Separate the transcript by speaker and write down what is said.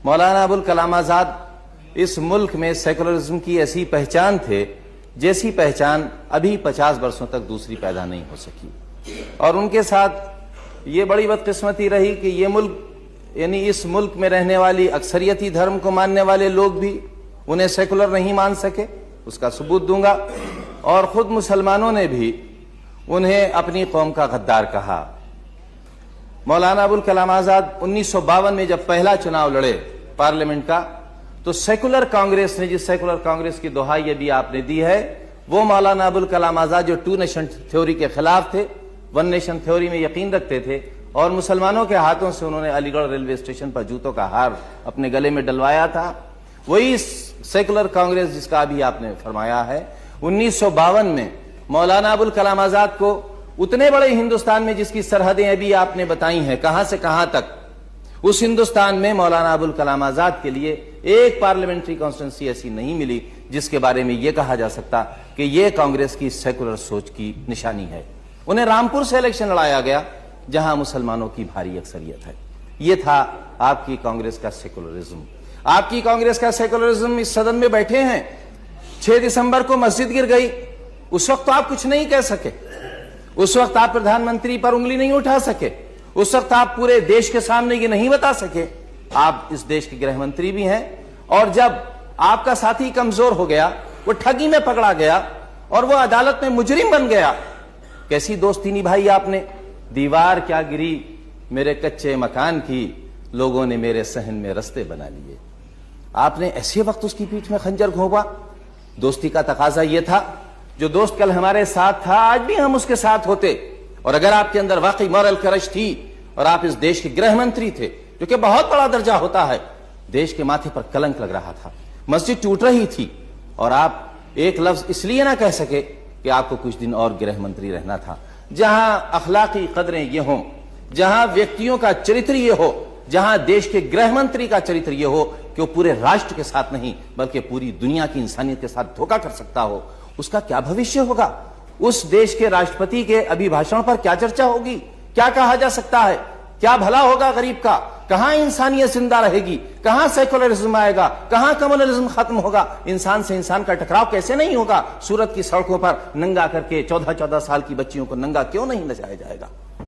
Speaker 1: مولانا ابو الکلام آزاد اس ملک میں سیکولرزم کی ایسی پہچان تھے جیسی پہچان ابھی 50 برسوں تک دوسری پیدا نہیں ہو سکی، اور ان کے ساتھ یہ بڑی بدقسمتی رہی کہ یہ ملک یعنی اس ملک میں رہنے والی اکثریتی دھرم کو ماننے والے لوگ بھی انہیں سیکولر نہیں مان سکے، اس کا ثبوت دوں گا، اور خود مسلمانوں نے بھی انہیں اپنی قوم کا غدار کہا۔ مولانا ابو الکلام آزاد 1952 میں جب پہلا چناؤ لڑے پارلیمنٹ کا تو سیکولر کانگریس نے، جس سیکولر کانگریس کی دہائی ابھی آپ نے دی ہے، وہ مولانا ابو الکلام آزاد جو 2 نیشن تھیوری کے خلاف تھے، 1 نیشن تھیوری میں یقین رکھتے تھے، اور مسلمانوں کے ہاتھوں سے انہوں نے علی گڑھ ریلوے اسٹیشن پر جوتوں کا ہار اپنے گلے میں ڈلوایا تھا، وہی سیکولر کانگریس جس کا ابھی آپ نے فرمایا ہے 1952 میں مولانا ابو الکلام آزاد کو اتنے بڑے ہندوستان میں جس کی سرحدیں ابھی آپ نے بتائی ہیں کہاں سے کہاں تک، اس ہندوستان میں مولانا ابو الکلام آزاد کے لیے ایک پارلیمنٹری کانسٹیٹوئنسی ایسی نہیں ملی جس کے بارے میں یہ کہا جا سکتا کہ یہ کانگریس کی سیکولر سوچ کی نشانی ہے۔ انہیں رامپور سے الیکشن لڑایا گیا جہاں مسلمانوں کی بھاری اکثریت ہے۔ یہ تھا آپ کی کانگریس کا سیکولرزم۔ آپ کی کانگریس کا سیکولرزم اس صدن میں بیٹھے ہیں، 6 دسمبر کو مسجد گر گئی، اس وقت تو آپ کچھ نہیں کہہ سکے، اس وقت آپ پردھان منتری پر انگلی نہیں اٹھا سکے، اس وقت آپ پورے دیش کے سامنے یہ نہیں بتا سکے آپ اس دیش کے گرہ منتری بھی ہیں، اور جب آپ کا ساتھی کمزور ہو گیا، وہ ٹھگی میں پکڑا گیا اور وہ عدالت میں مجرم بن گیا، کیسی دوستی نبھائی آپ نے؟ دیوار کیا گری میرے کچے مکان کی، لوگوں نے میرے صحن میں رستے بنا لیے۔ آپ نے ایسے وقت اس کی پیٹھ میں خنجر گھونپا۔ دوستی کا تقاضا یہ تھا، جو دوست کل ہمارے ساتھ تھا آج بھی ہم اس کے ساتھ ہوتے، اور اگر آپ کے اندر واقعی مورل کرش تھی اور آپ اس دیش کے گرہ منتری تھے، جو کہ بہت بڑا درجہ ہوتا ہے، دیش کے ماتھے پر کلنک لگ رہا تھا، مسجد ٹوٹ رہی تھی، اور آپ ایک لفظ اس لیے نہ کہہ سکے کہ آپ کو کچھ دن اور گرہ منتری رہنا تھا۔ جہاں اخلاقی قدریں یہ ہوں، جہاں ویکتیوں کا چرتر یہ ہو، جہاں دیش کے گرہ منتری کا چرتر یہ ہو کہ وہ پورے راشٹر کے ساتھ نہیں بلکہ پوری دنیا کی انسانیت کے ساتھ دھوکہ کر سکتا ہو، اس کا کیا بھوشیہ ہوگا؟ اس دیش کے راشٹرپتی کے ابھی بھاشن پر کیا چرچا ہوگی؟ کیا کہا جا سکتا ہے؟ کیا بھلا ہوگا غریب کا؟ کہاں انسانیت زندہ رہے گی؟ کہاں سیکولرزم آئے گا؟ کہاں کمیونلزم ختم ہوگا؟ انسان سے انسان کا ٹکراؤ کیسے نہیں ہوگا؟ سورت کی سڑکوں پر ننگا کر کے 14 سال کی بچیوں کو ننگا کیوں نہیں نچایا جائے گا؟